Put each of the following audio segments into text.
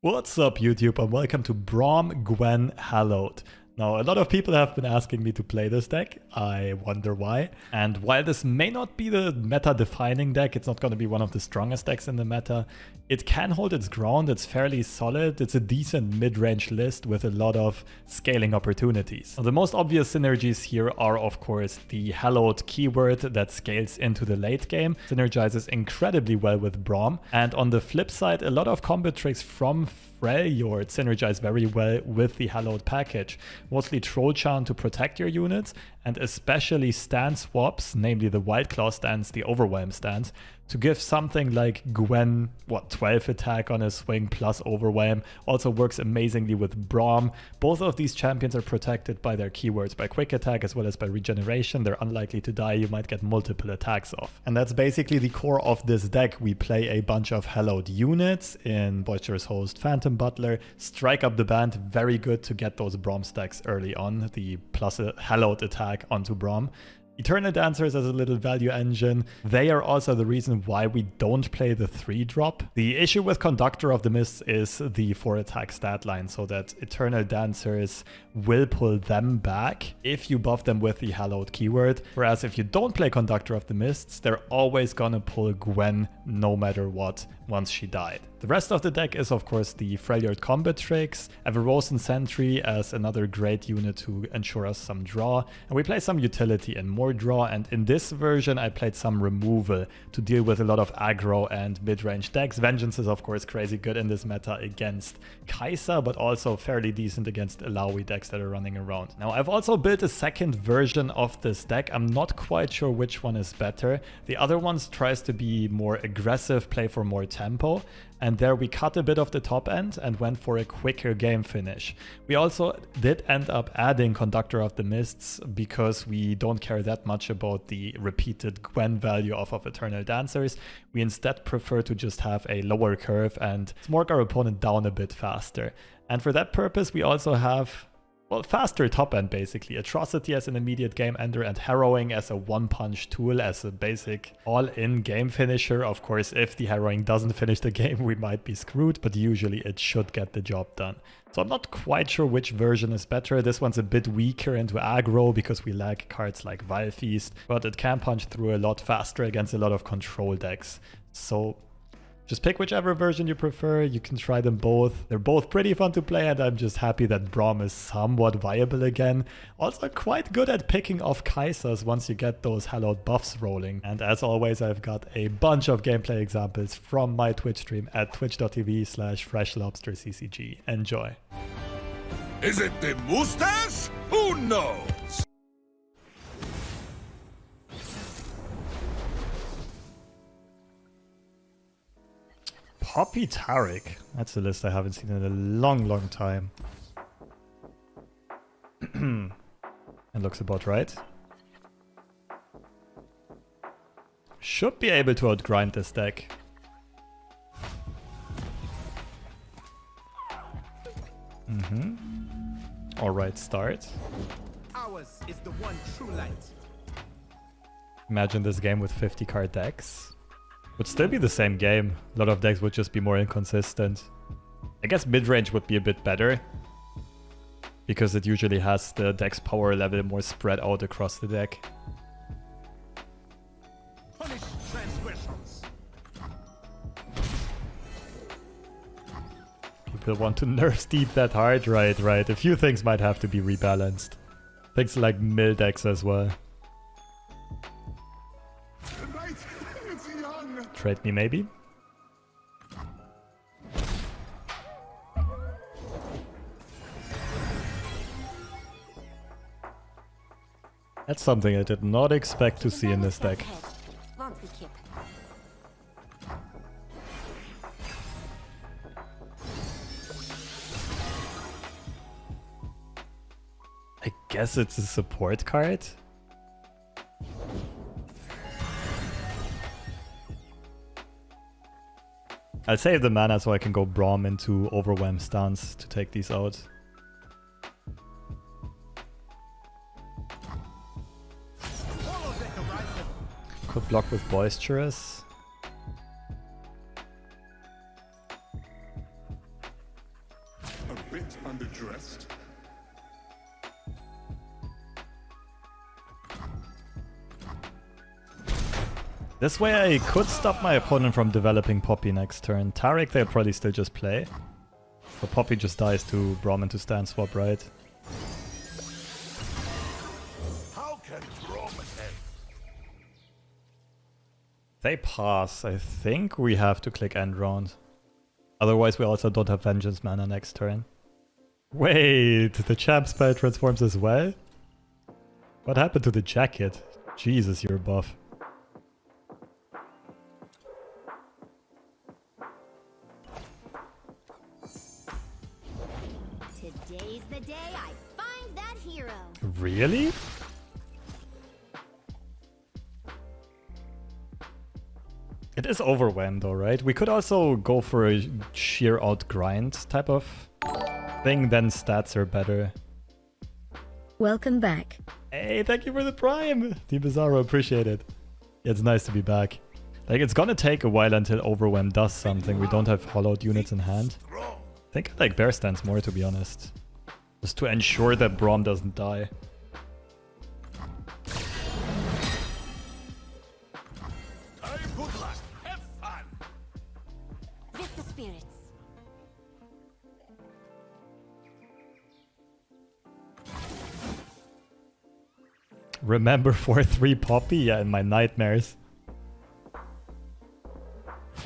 What's up YouTube and welcome to Braum, Gwen, Hallowed. Now, a lot of people have been asking me to play this deck. I wonder why. And while this may not be the meta-defining deck, it's not going to be one of the strongest decks in the meta, it can hold its ground. It's fairly solid. It's a decent mid-range list with a lot of scaling opportunities. Now, the most obvious synergies here are, of course, the Hallowed keyword that scales into the late game, synergizes incredibly well with Braum. And on the flip side, a lot of combo tricks from Freljord synergize very well with the Hallowed package. Mostly Troll Chant to protect your units, and especially stand swaps, namely the Wild Claw stance, the Overwhelm stance, to give something like Gwen, 12 attack on a swing plus Overwhelm. Also works amazingly with Braum. Both of these champions are protected by their keywords, by quick attack as well as by regeneration. They're unlikely to die, you might get multiple attacks off. And that's basically the core of this deck. We play a bunch of Hallowed units in Boisterous Host, Phantom Butler, strike up the band, very good to get those Braum stacks early on, the plus a Hallowed attack onto Braum. Eternal Dancers as a little value engine. They are also the reason why we don't play the 3-drop. The issue with Conductor of the Mists is the 4-attack stat line, so that Eternal Dancers will pull them back if you buff them with the Hallowed keyword. Whereas if you don't play Conductor of the Mists, they're always gonna pull Gwen no matter what once she died. The rest of the deck is of course the Freljord combat tricks, Everosen Sentry as another great unit to ensure us some draw, and we play some utility and more draw, and in this version I played some removal to deal with a lot of aggro and mid-range decks. Vengeance is of course crazy good in this meta against Kai'Sa, but also fairly decent against Illaoi decks that are running around. Now I've also built a second version of this deck. I'm not quite sure which one is better. The other one tries to be more aggressive, play for more tempo, and there we cut a bit of the top end and went for a quicker game finish. We also did end up adding Conductor of the Mists because we don't care that much about the repeated Gwen value off of Eternal Dancers. We instead prefer to just have a lower curve and smoke our opponent down a bit faster. And for that purpose we also have, well, faster top end basically. Atrocity as an immediate game ender and Harrowing as a one-punch tool, as a basic all-in game finisher. Of course, if the Harrowing doesn't finish the game, we might be screwed, but usually it should get the job done. So I'm not quite sure which version is better. This one's a bit weaker into aggro because we lack cards like Vile Feast, but it can punch through a lot faster against a lot of control decks. So just pick whichever version you prefer. You can try them both. They're both pretty fun to play, and I'm just happy that Braum is somewhat viable again. Also quite good at picking off Kai'Sas once you get those Hallowed buffs rolling. And as always, I've got a bunch of gameplay examples from my Twitch stream at twitch.tv/FreshLobsterCCG. Enjoy. Is it the mustache? Who knows? Poppy Taric. That's a list I haven't seen in a long time. It looks about right. Should be able to outgrind this deck. Alright, start. Ours is the one true light. Imagine this game with 50 card decks. Would still be the same game. A lot of decks would just be more inconsistent. I guess mid-range would be a bit better, because it usually has the deck's power level more spread out across the deck. Punish transgressions. People want to nerf Steep that hard? Right. A few things might have to be rebalanced. Things like mill decks as well. Trade me maybe? That's something I did not expect to see in this deck. I guess it's a support card? I'll save the mana so I can go Braum into Overwhelm stance to take these out. Could block with Boisterous. a bit underdressed? This way I could stop my opponent from developing Poppy next turn. Taric they'll probably still just play. So Poppy just dies to Braum into stand swap, right? How can Braum help? They pass. I think we have to click end round. Otherwise we also don't have Vengeance mana next turn. Wait, the champ spell transforms as well? What happened to the jacket? Jesus, you're buff. Today's the day I find that hero. Really? It is Overwhelm though, right? We could also go for a sheer out grind type of thing, then stats are better. Welcome back. Hey, thank you for the prime! Team Bizarro, appreciate it. Yeah, it's nice to be back. Like, it's gonna take a while until Overwhelm does something. We don't have Hallowed units in hand. I think I like bear stance more, to be honest. Just to ensure that Braum doesn't die. Good luck. Have fun. With the spirits. Remember 4-3 Poppy? Yeah, in my nightmares.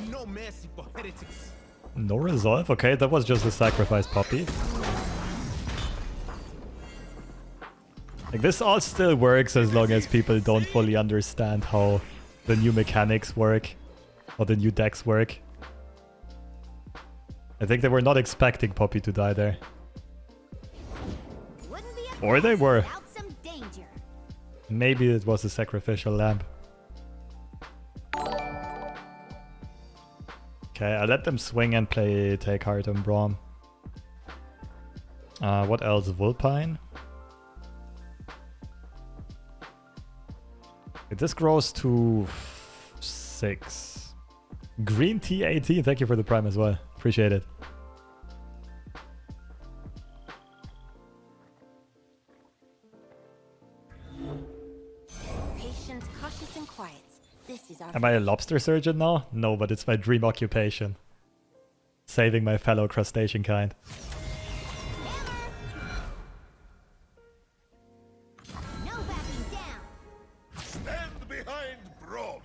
No mercy for heretics. No resolve? Okay, that was just a sacrifice Poppy. Like, this all still works as long as people don't fully understand how the new mechanics work, or the new decks work. I think they were not expecting Poppy to die there. Wouldn't be a Or they quest were. without some danger. Maybe it was a sacrificial lamb. Okay, I let them swing and play Take Heart on Braum. What else? Vulpine? This grows to 6. Green Tea 18, thank you for the prime as well. Appreciate it. Patient, cautious, and quiet. This is our. Am I a lobster surgeon now? No, but it's my dream occupation. Saving my fellow crustacean kind. No backing down. Stand behind Braum.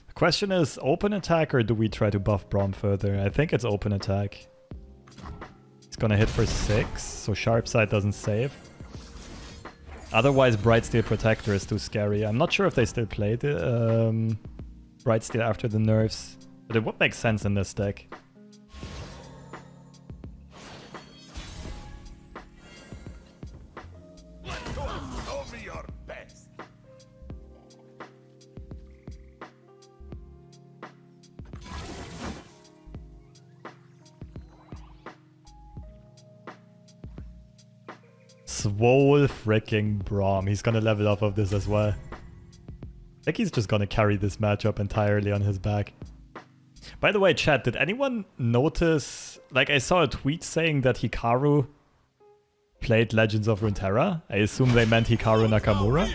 The question is, open attack or do we try to buff Braum further? I think it's open attack. It's gonna hit for 6, so Sharp Side doesn't save. Otherwise, Bright Steel Protector is too scary. I'm not sure if they still play the Bright Steel after the nerfs, but it would make sense in this deck. Show me your best. Swole freaking Braum. He's gonna level up of this as well. I think he's just gonna carry this matchup entirely on his back. By the way, chat, did anyone notice... Like, I saw a tweet saying that Hikaru played Legends of Runeterra. I assume they meant Hikaru Nakamura.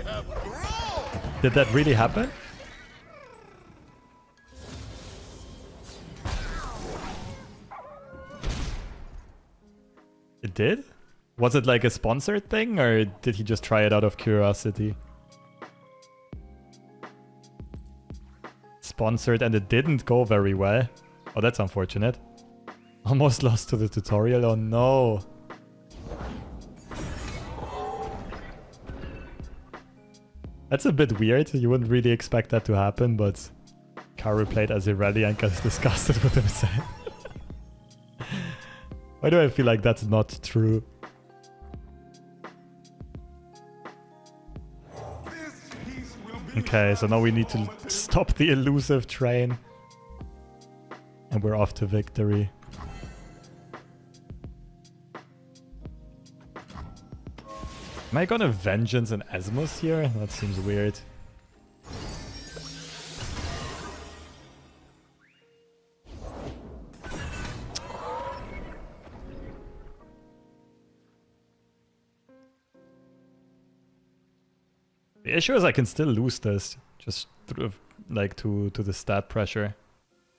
Did that really happen? It did? Was it like a sponsored thing, or did he just try it out of curiosity? Sponsored and it didn't go very well. Oh, that's unfortunate. Almost lost to the tutorial, oh no. That's a bit weird, you wouldn't really expect that to happen, but Karu played as Irelia and got disgusted with himself. Why do I feel like that's not true? Okay, so now we need to stop the elusive train. And we're off to victory. Am I gonna Vengeance and Asmus here? That seems weird. The issue is I can still lose this, just through, like, to the stat pressure.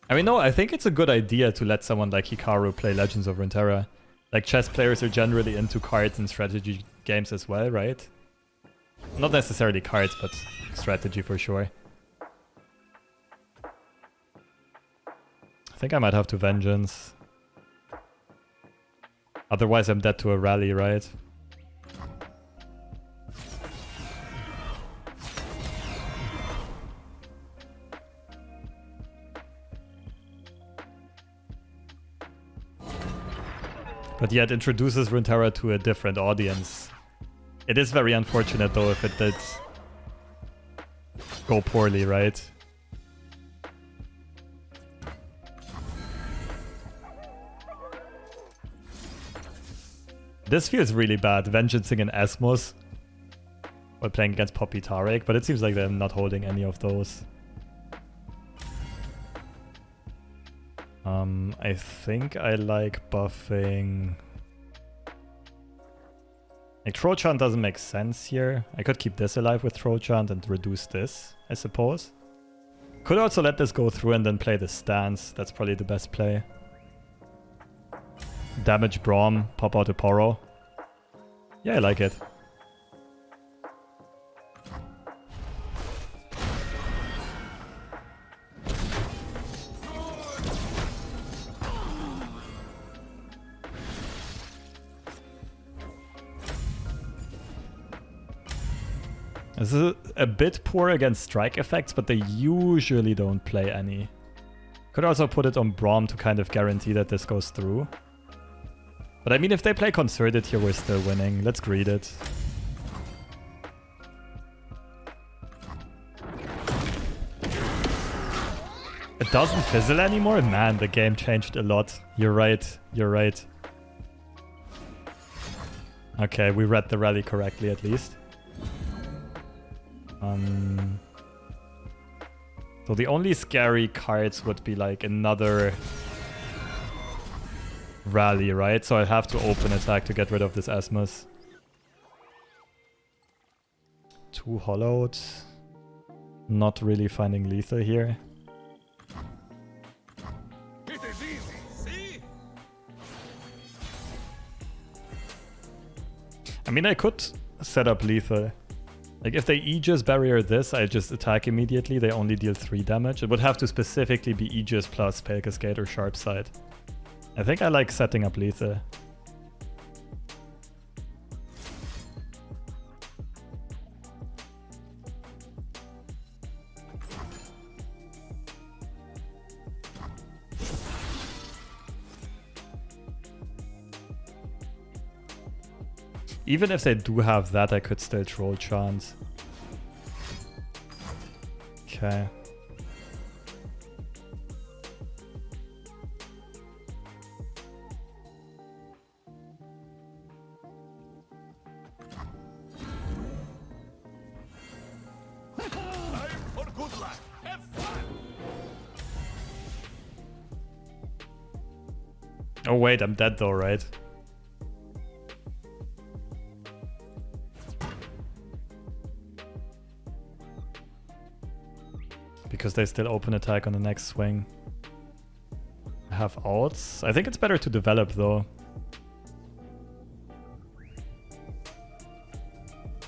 I mean, no, I think it's a good idea to let someone like Hikaru play Legends of Runeterra. Like, chess players are generally into cards and strategy games as well, right? Not necessarily cards, but strategy for sure. I think I might have to Vengeance. Otherwise I'm dead to a rally, right? But yeah, it introduces Runeterra to a different audience. It is very unfortunate though if it did go poorly, right? This feels really bad, Vengeancing an Asmos while playing against Poppy Taric, but it seems like they're not holding any of those. I think I like buffing... Like, Troll Chant doesn't make sense here. I could keep this alive with Troll Chant and reduce this, I suppose. Could also let this go through and then play the stance. That's probably the best play. Damage Braum, pop out a poro. Yeah, I like it. This is a bit poor against strike effects, but they usually don't play any. Could also put it on Braum to kind of guarantee that this goes through. But I mean, if they play Concerted here, we're still winning. Let's greed it. It doesn't fizzle anymore? Man, the game changed a lot. You're right. You're right. Okay, we read the rally correctly at least. So the only scary cards would be like another rally, right? So I have to open attack to get rid of this Asmus. 2 Hallowed. Not really finding lethal here. It is easy, see? I mean, I could set up lethal. Like, if they Aegis barrier this, I just attack immediately. They only deal 3 damage. It would have to specifically be Aegis plus Pale Cascade or Sharp Side. I think I like setting up lethal. Even if they do have that, I could still Troll Chant. Okay. For good luck. Have fun. Oh wait, I'm dead though, right? Because they still open attack on the next swing. I have outs. I think it's better to develop though.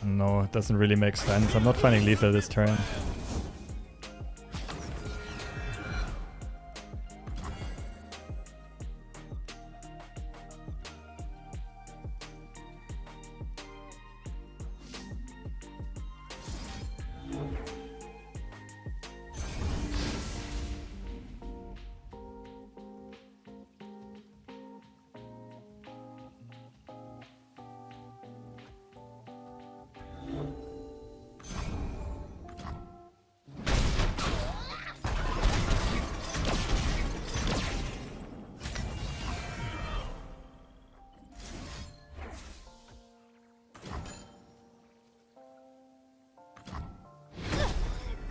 No, it doesn't really make sense. I'm not finding lethal this turn.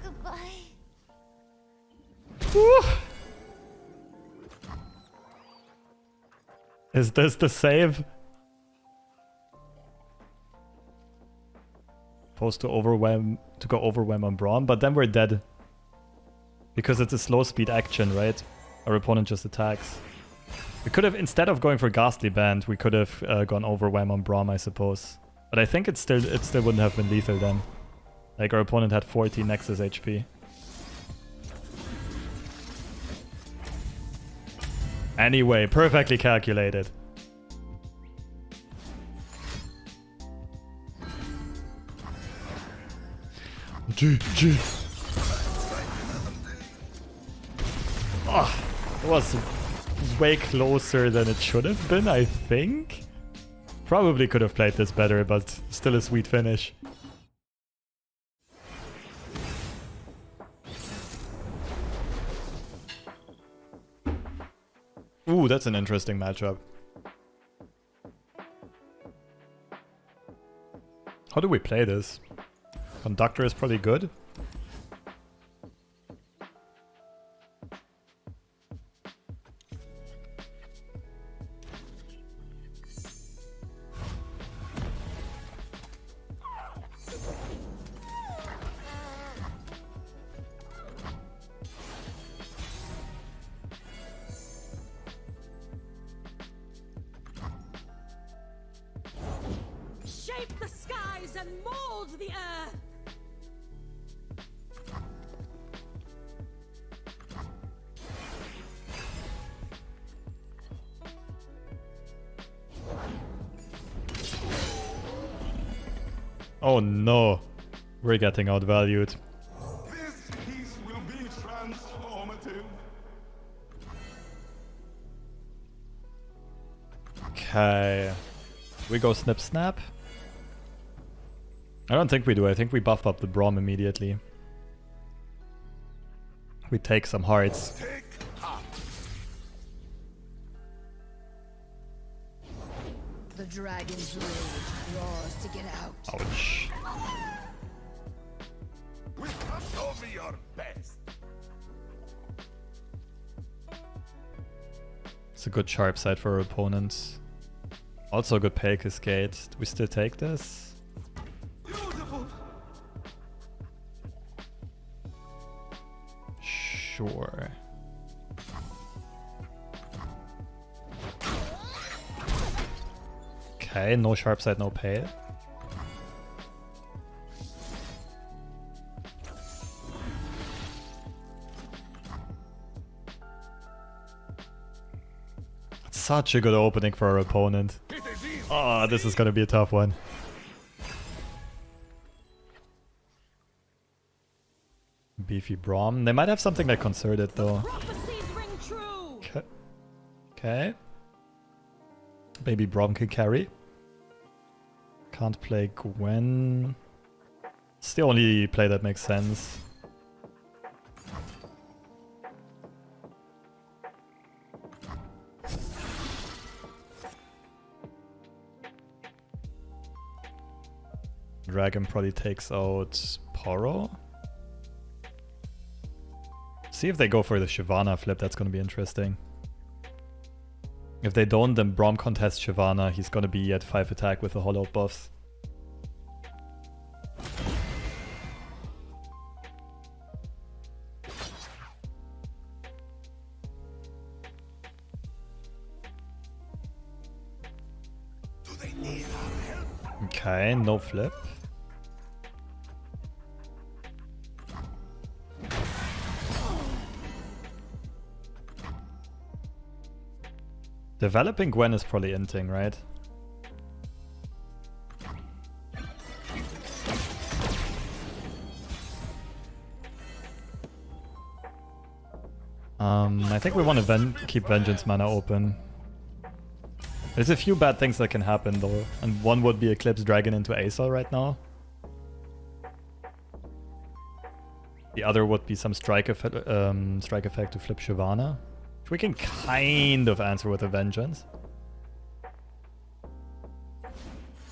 Goodbye. Woo! Is this the save? Supposed to go overwhelm on Braum, but then we're dead. Because it's a slow speed action, right? Our opponent just attacks. We could have, instead of going for Ghastly Band, we could have gone overwhelm on Braum, I suppose. But I think it still wouldn't have been lethal then. Like, our opponent had 40 Nexus HP. Anyway, perfectly calculated. GG. Oh, it was way closer than it should have been, I think. Probably could have played this better, but still a sweet finish. Ooh, that's an interesting matchup. How do we play this? Conductor is probably good. Shape the skies and mold the earth. Oh no, we're getting outvalued. This piece will be transformative. Okay, we go snip snap. I don't think we do. I think we buff up the Braum immediately. We take some hearts. Take heart. The dragon's rage roars to get out. Ouch. We must over your best. It's a good sharp side for our opponents. Also a good pay cascade. Do we still take this? Beautiful. Sure. Okay, no sharp side, no pay. Such a good opening for our opponent. It is easy. Oh, this is gonna be a tough one. Beefy Braum. They might have something like Concerted though. Prophecies ring true. Okay. Maybe Braum can carry. Can't play Gwen. It's the only play that makes sense. Dragon probably takes out Poro. See if they go for the Shyvana flip, that's going to be interesting. If they don't, then Braum contests Shyvana. He's going to be at 5 attack with the Hallowed buffs. Do they need our help? Okay, no flip. Developing Gwen is probably inting, right? I think we want to keep Vengeance mana open. There's a few bad things that can happen though, and one would be Eclipse Dragon into ASol right now. The other would be some strike effect to flip Shyvana, which we can kind of answer with a Vengeance.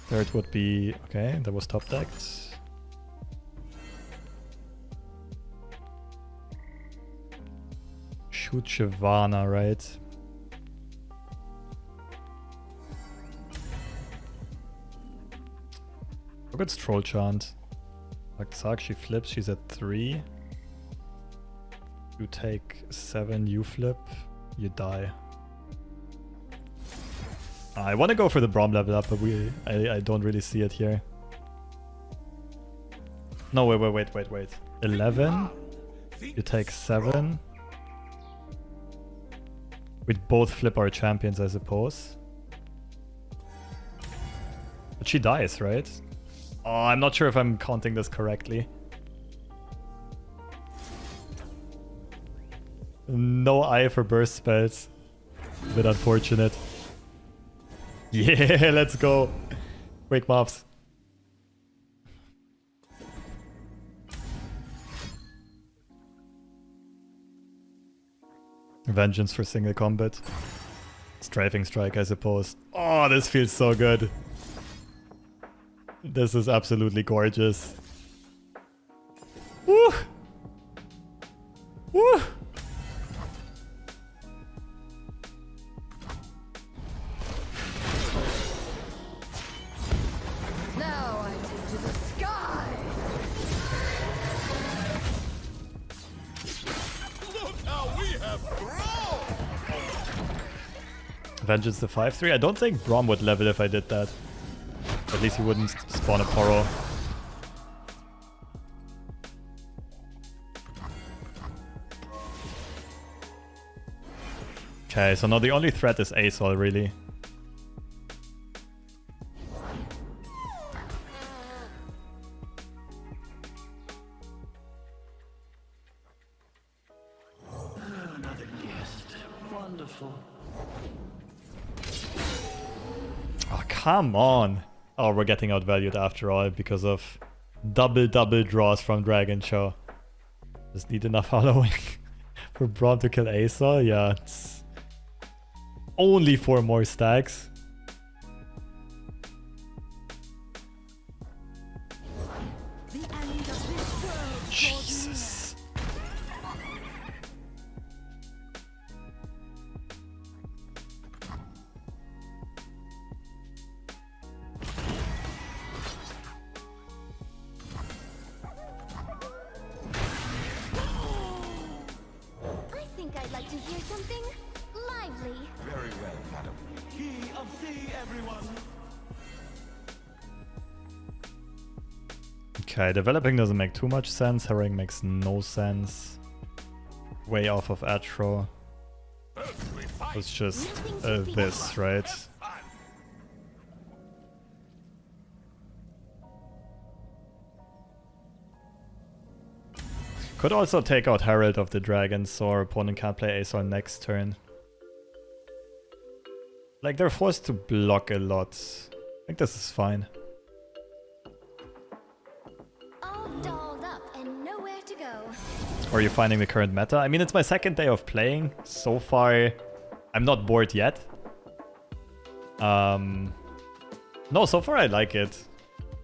Third would be... okay, that was top decked. Shoot Shyvana, right? Look at Troll Chant. Suck, she flips, she's at 3. You take 7, you flip, you die. I want to go for the Braum level up, but I don't really see it here. No, wait. 11. You take 7. We'd both flip our champions, I suppose. But she dies, right? Oh, I'm not sure if I'm counting this correctly. No eye for burst spells. A bit unfortunate. Yeah, let's go. Quick mobs. Vengeance for single combat. Strafing strike, I suppose. Oh, this feels so good. This is absolutely gorgeous. Woo! Woo! Now I take to the sky. Look how we have grown! Vengeance the 5-3. I don't think Braum would level if I did that. At least he wouldn't spawn a poro. Okay, so now the only threat is ASol, really. Another guest. Wonderful. Oh, come on. Oh, we're getting outvalued after all because of double draws from Dragon Show. Just need enough Hallowing for Braum to kill ASol. Yeah, it's only 4 more stacks. The end of this world. Jesus. I think I'd like to hear something lively. Very well, madam. Key of thee, everyone. Okay, developing doesn't make too much sense. Harrowing makes no sense. Way off of Atro. Earthly fight. It's just this, right? Could also take out Herald of the Dragons, so our opponent can't play ASol next turn. Like, they're forced to block a lot. I think this is fine. All dolled up and nowhere to go. Or are you finding the current meta? I mean, it's my second day of playing. So far, I'm not bored yet. No, so far I like it.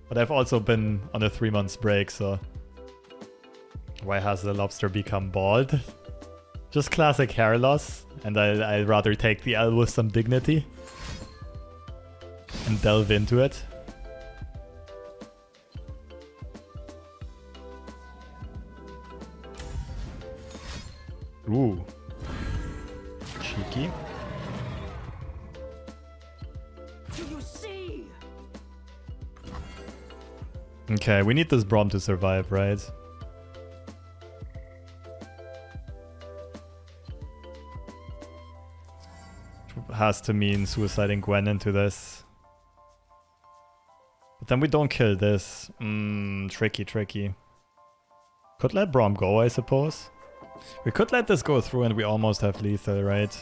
But I've also been on a 3-month break, so... Why has the lobster become bald? Just classic hair loss. And I'd rather take the L with some dignity. And delve into it. Ooh. Cheeky. Do you see? Okay, we need this Braum to survive, right? Has to mean suiciding Gwen into this. But then we don't kill this. Tricky. Could let Braum go, I suppose. We could let this go through and we almost have lethal, right?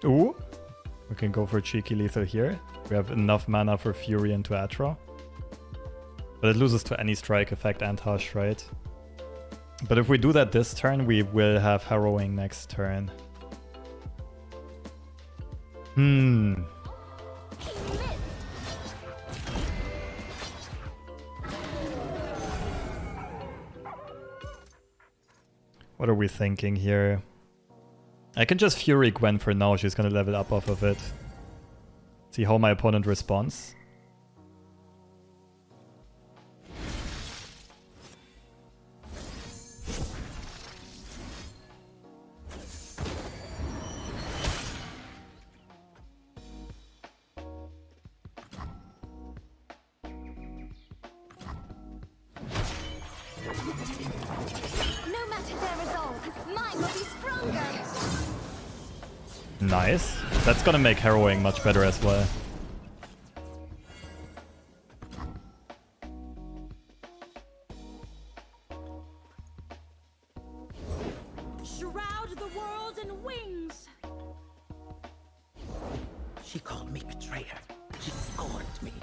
Ooh, we can go for cheeky lethal here. We have enough mana for Fury into Atro. But it loses to any strike effect and Hush, right? But if we do that this turn, we will have harrowing next turn. What are we thinking here? I can just Fury Gwen for now. She's gonna level up off of it. See how my opponent responds. No matter their resolve, mine will be stronger. Nice. That's gonna make harrowing much better as well. Shroud the world in wings. She called me betrayer. She scorned me.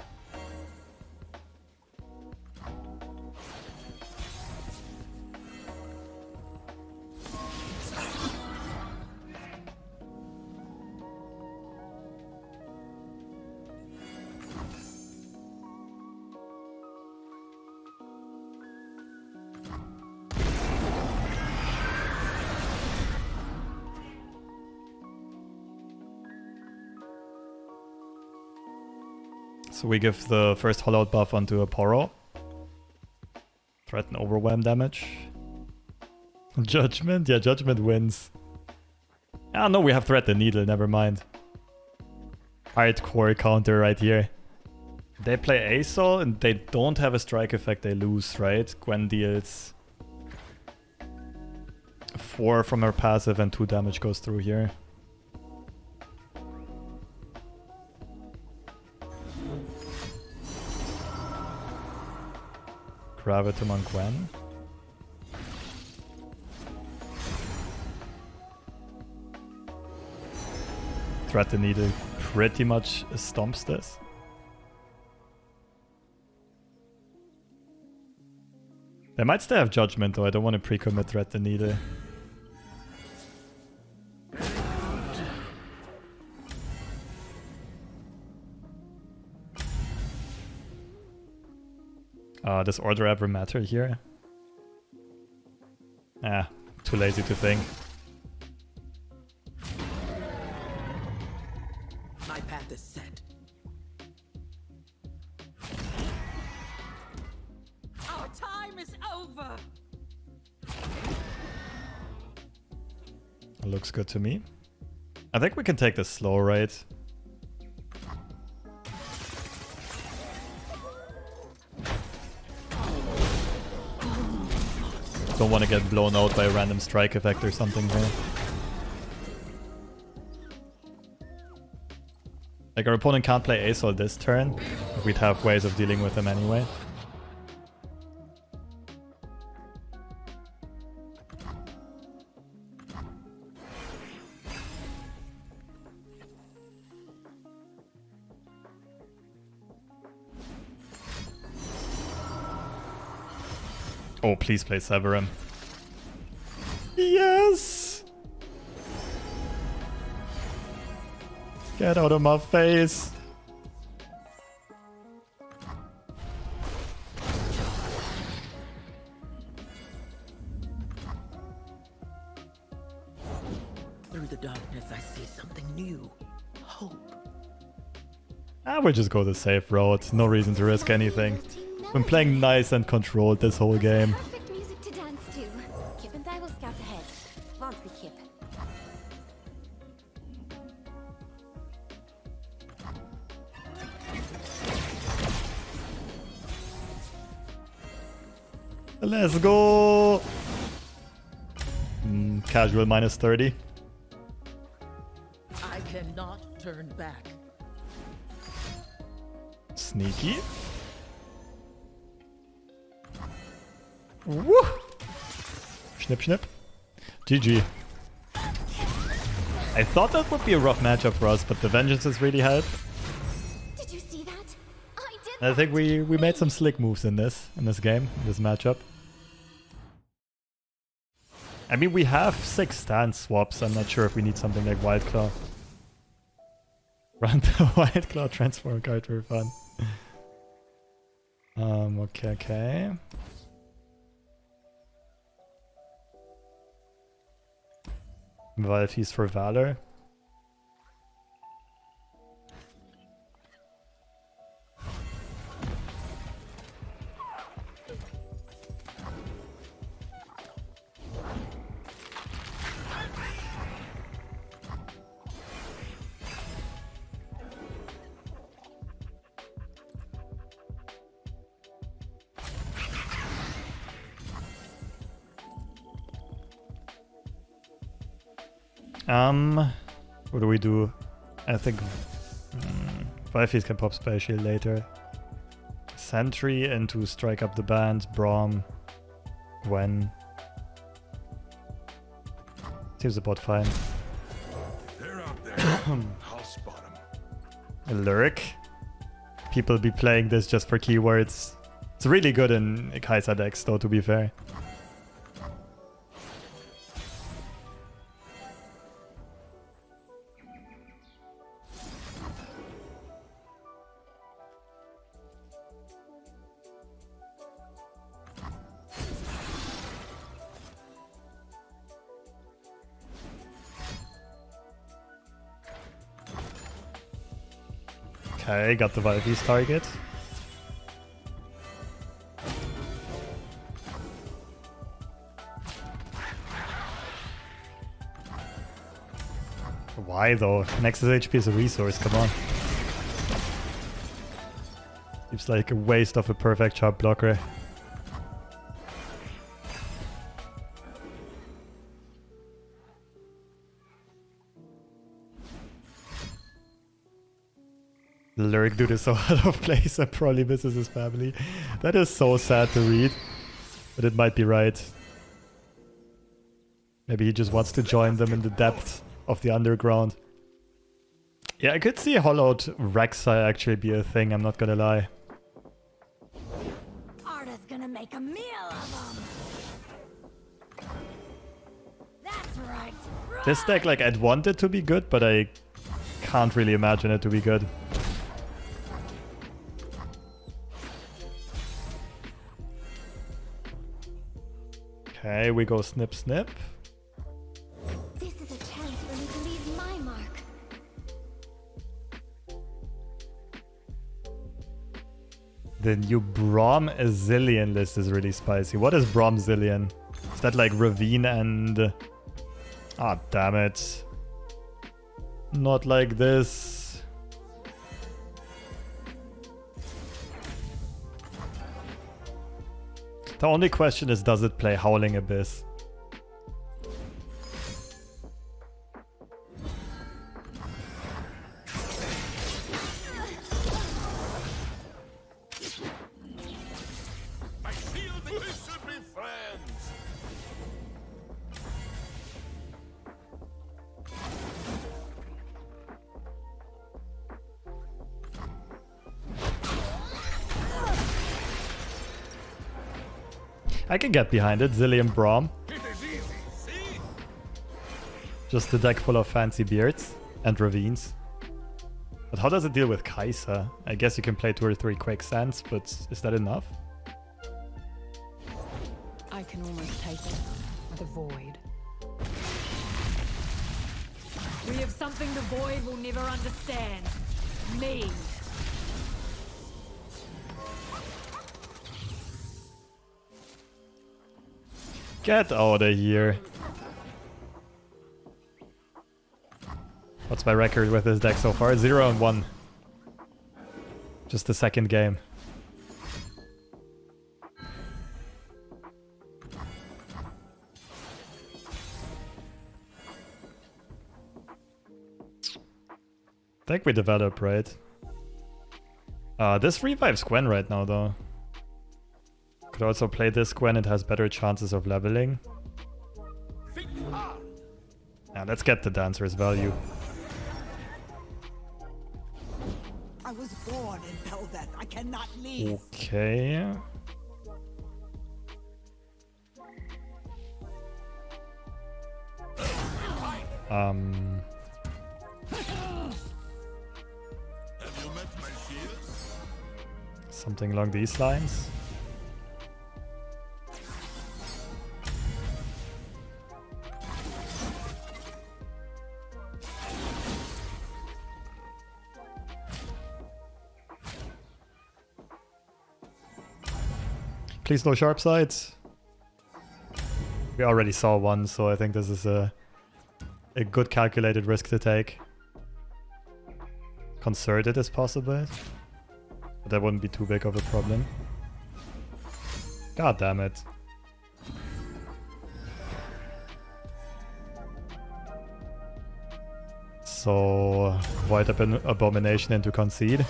So we give the first Hallowed buff onto a poro. Threaten Overwhelm damage. Judgment? Yeah, Judgment wins. Ah, no, we have Threat the Needle, never mind. Hardcore counter right here. They play ASol and they don't have a strike effect, they lose, right? Gwen deals 4 from her passive and 2 damage goes through here. Gravitum on Gwen. Threat the Needle pretty much stomps this. They might still have Judgment though, I don't want to pre-commit Threat the Needle. Does order ever matter here? Ah, too lazy to think. My path is set. Our time is over. Looks good to me. I think we can take this slow, right? Don't want to get blown out by a random strike effect or something here. Like our opponent can't play ASol this turn, but we'd have ways of dealing with him anyway. Oh, please play Severum. Yes! Get out of my face! Through the darkness, I see something new. Hope. I will just go the safe route. No reason to risk anything. Been playing nice and controlled this whole game. Perfect music to dance to. Kip and I will scout ahead. Won't we, Kip? Let's go! Casual minus 30. I cannot turn back. Sneaky. Woo! Snip, snip. GG. I thought that would be a rough matchup for us, but the Vengeance has really helped. Did you see that? I did. I think we made some slick moves in this game, in this matchup. I mean, we have 6 stance swaps. I'm not sure if we need something like Wild Claw. Run the Wild Claw transform card for fun. Okay. Valfeast for Valor. What do we do? I think Valfeast can pop Spell Shield later. Sentry into strike up the band, Braum, Gwen. Seems about fine. They're out there. I'll spot them. Lyric. People be playing this just for keywords. It's really good in Kai'Sa decks though, to be fair. Okay, got the Valky's target. Why though? Nexus HP is a resource, come on. Seems like a waste of a perfect sharp blocker. Lyric dude is so out of place and probably misses his family. That is so sad to read, but it might be right. Maybe he just wants to join them in the depth of the underground. Yeah, I could see Hallowed Rek'Sai actually be a thing, I'm not gonna lie. Arda's gonna make a meal of them. That's right. This deck, like, I'd want it to be good, but I can't really imagine it to be good. Okay, we go snip snip. This is a chance for me to leave my mark. The new Braum Zillion list is really spicy. What is Braum Zillion? Is that like Ravine and... Ah, damn it. Not like this. The only question is, does it play Howling Abyss? I feel we should be friends. I can get behind it. Zillion Braum. It is easy, see? Just a deck full of fancy beards and ravines. But how does it deal with Kai'Sa? I guess you can play 2 or 3 Quicksands, but is that enough? I can almost take it. The void. We have something the void will never understand. Me. Get out of here. What's my record with this deck so far? 0-1. Just the second game. I think we develop, right? This revives Gwen right now, though. Could also play this Gwen, it has better chances of leveling. Think hard. Yeah, let's get the Dancer's value. I was born in Belveth. I cannot leave. Okay. Have you met my shields? Something along these lines. Please no sharp sides. We already saw one, so I think this is a good calculated risk to take. Concerted is possible, but that wouldn't be too big of a problem. God damn it. So, Void Abomination into Concede.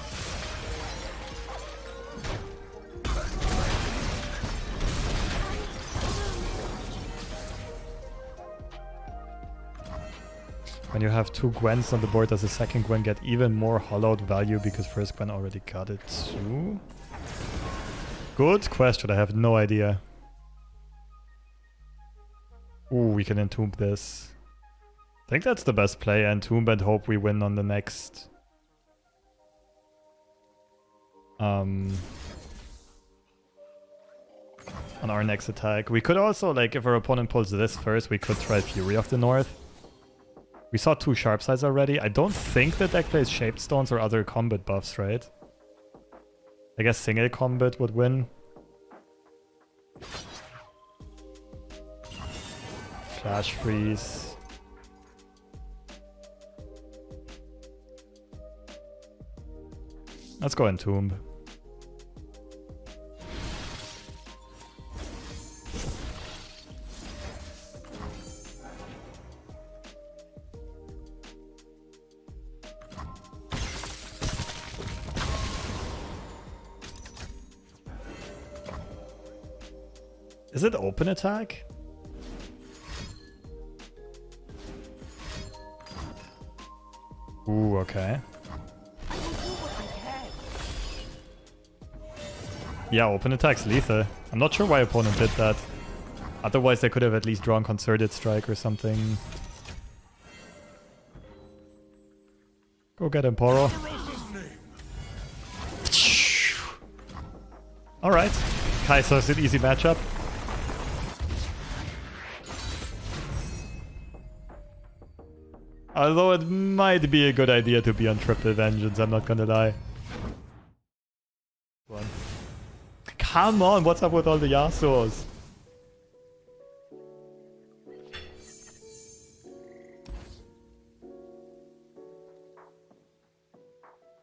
When you have two Gwens on the board, does the second Gwen get even more Hallowed value because first Gwen already got it too? Good question, I have no idea. Ooh, we can entomb this. I think that's the best play, entomb and hope we win on the next... on our next attack. We could also, like, if our opponent pulls this first, we could try Fury of the North. We saw two sharp sides already. I don't think the deck plays Shaped Stones or other combat buffs, right? I guess single combat would win. Flash freeze. Let's go entomb. Is it open attack? Ooh, okay. Yeah, open attack's lethal. I'm not sure why opponent did that. Otherwise they could have at least drawn Concerted Strike or something. Go get him, Poro. Alright. Kaiser's an easy matchup. Although it might be a good idea to be on Triple Vengeance, I'm not gonna lie. Come on, what's up with all the Yasuos?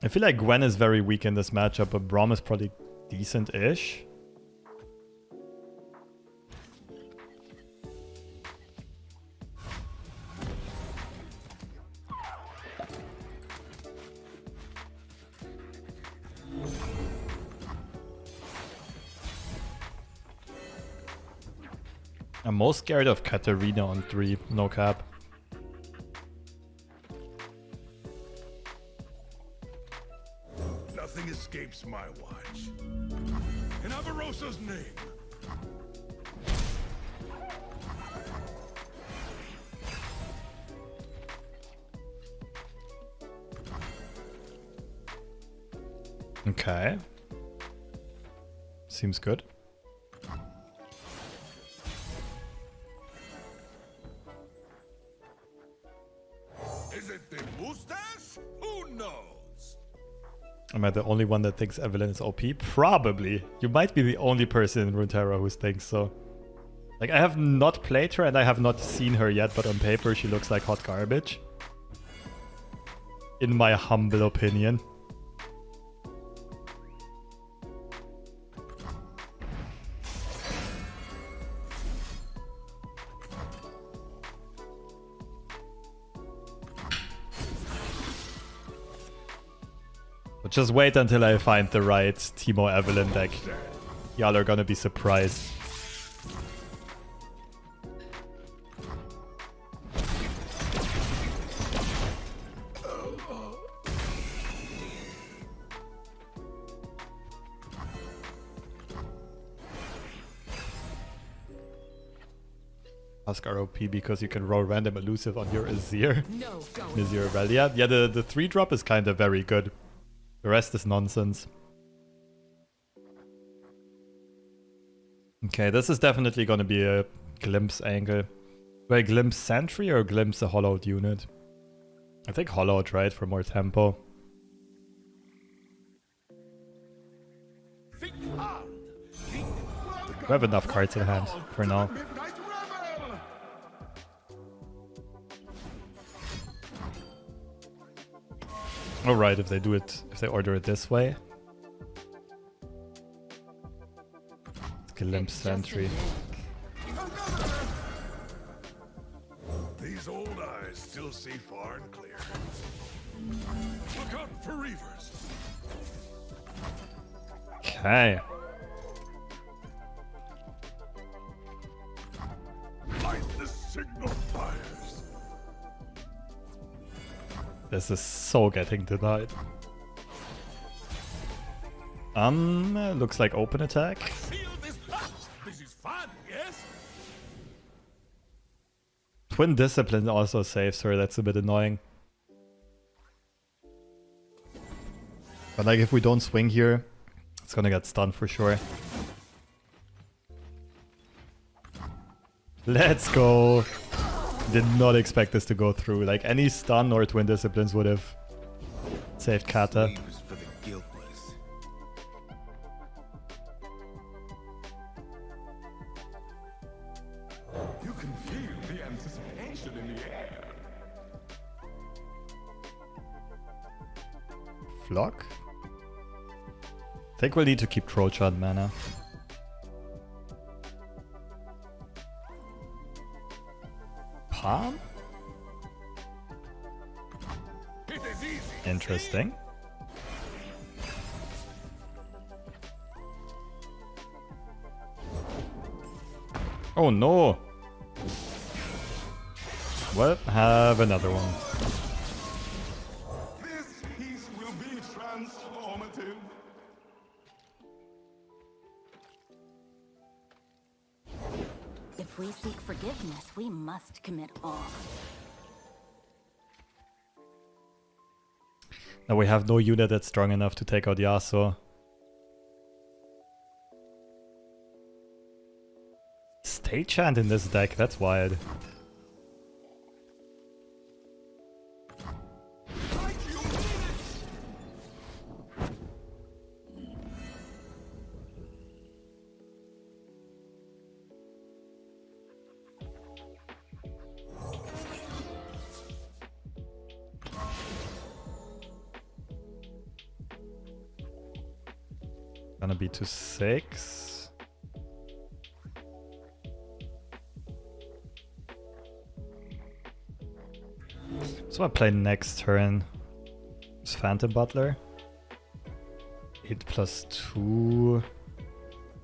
I feel like Gwen is very weak in this matchup, but Braum is probably decent-ish. I'm most scared of Katarina on 3, no cap. Nothing escapes my watch. In Avarosa's name. Okay. Seems good. Is it the mustache? Who knows? Am I the only one that thinks Evelyn is OP? Probably. You might be the only person in Runeterra who thinks so. Like, I have not played her and I have not seen her yet, but on paper she looks like hot garbage. In my humble opinion. But just wait until I find the right Teemo Evelyn deck. Y'all are gonna be surprised. Ask ROP because you can roll random elusive on your Azir. No going. Azir Relia. Yeah, the 3-drop is kind of very good. The rest is nonsense. Okay, this is definitely going to be a glimpse angle. Do I glimpse sentry or glimpse a hollowed unit? I think hollowed, right, for more tempo. Think hard. We have enough cards in hand for now. Alright, if they do it, if they order it this way. Glimpse sentry. These old eyes still see far and clear. Look out for reavers. Okay. Light the signal fires. This is so getting denied. Looks like open attack. Feel this punch. This is fun, yes? Twin Discipline also saves her, that's a bit annoying. But like if we don't swing here, it's gonna get stunned for sure. Let's go! Did not expect this to go through. Like any stun or Twin Disciplines would have saved Kata. For the guiltless. You can feel the anticipation in the air. Flock? I think we'll need to keep Trollshot mana. Palm? It is easy. Interesting. Oh no! Well, have another one. This piece will be transformative. If we seek forgiveness, we must commit all. Now we have no unit that's strong enough to take out Yasuo. Stay chant in this deck, that's wild. Gonna be to 6. So I play next turn. It's Phantom Butler. 8 plus 2.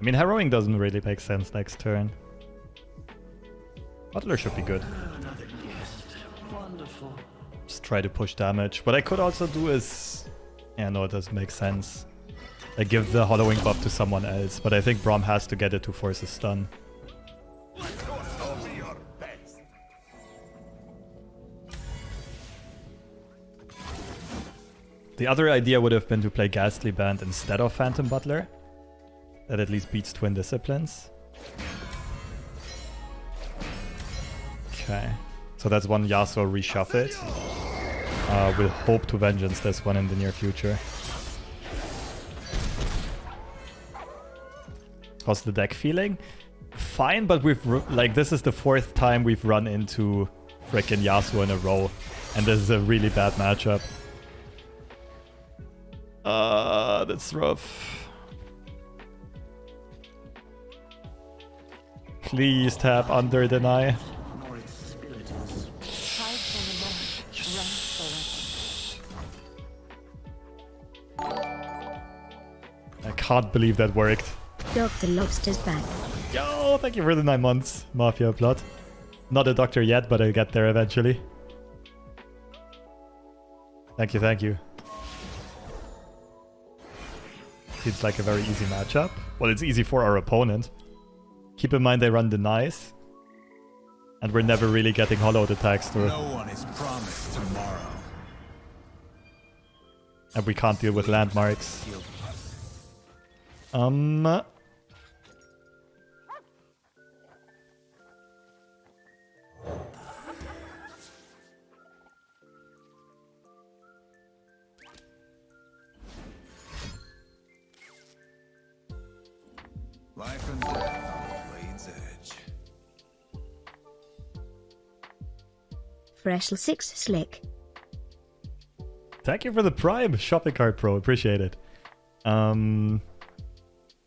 I mean, harrowing doesn't really make sense next turn. Butler should be good. Another guest. Wonderful. Just try to push damage. What I could also do is... Yeah, no, it doesn't make sense. I give the Hallowing buff to someone else, but I think Braum has to get it to force a stun. Be your best. The other idea would have been to play Ghastly Band instead of Phantom Butler. That at least beats Twin Disciplines. Okay. So that's one Yasuo reshuffled. We'll hope to Vengeance this one in the near future. How's the deck feeling? Fine, but we've like this is the 4th time we've run into frickin' Yasuo in a row, and this is a really bad matchup. That's rough. Please tap under deny. Nor its spirits. Fight for the run for it. I can't believe that worked. Dr. Lobster's back. Yo, thank you for the 9 months, Mafia Plot. Not a doctor yet, but I'll get there eventually. Thank you, thank you. Seems like a very easy matchup. Well, it's easy for our opponent. Keep in mind they run denies. And we're never really getting Hallowed attacks through. No one is promised tomorrow. And we can't deal with landmarks. Life and death on the blade's edge. FreshL6 Slick. Thank you for the Prime shopping cart, Pro. Appreciate it.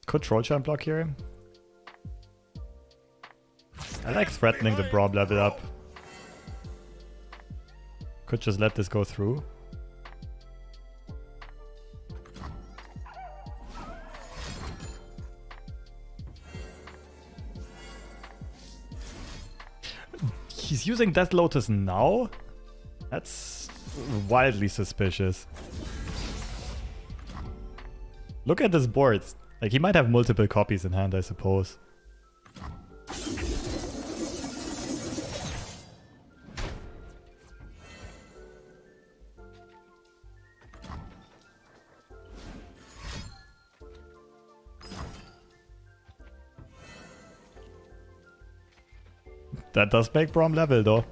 Could Troll Champ block here? I like threatening the Braum level up. Could just let this go through. He's using Death Lotus now? That's wildly suspicious. Look at this board. Like, he might have multiple copies in hand, I suppose. That does make Braum level, though.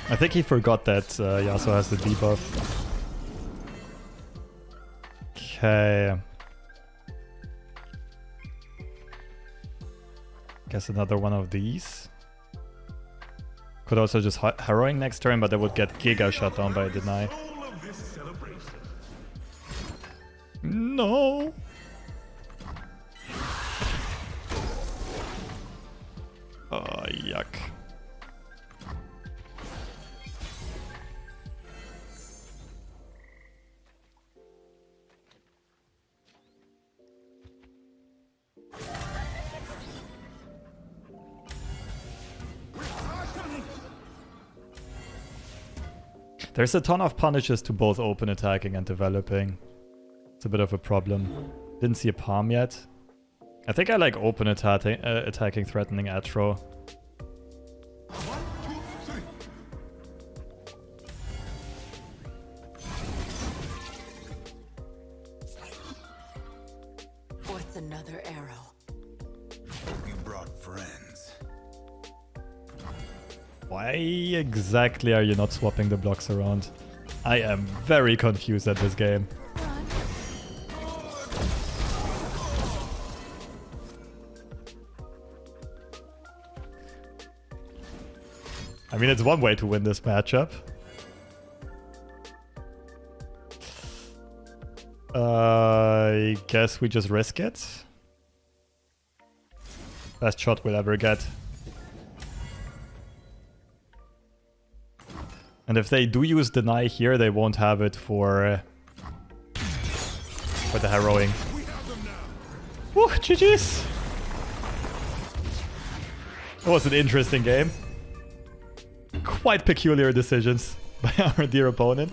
I think he forgot that Yasuo has the debuff. Okay. Guess another one of these. Could also just harrowing next turn, but that would get Giga shut down by a deny. No. Oh, yuck. There's a ton of punishes to both open attacking and developing. It's a bit of a problem. Didn't see a palm yet. I think I like open attacking, threatening Atro. What's another arrow? You brought friends. Why exactly are you not swapping the blocks around? I am very confused at this game. I mean, it's one way to win this matchup. I guess we just risk it. Best shot we'll ever get. And if they do use deny here, they won't have it for the harrowing. Woo, GG's! It was an interesting game. Quite peculiar decisions by our dear opponent.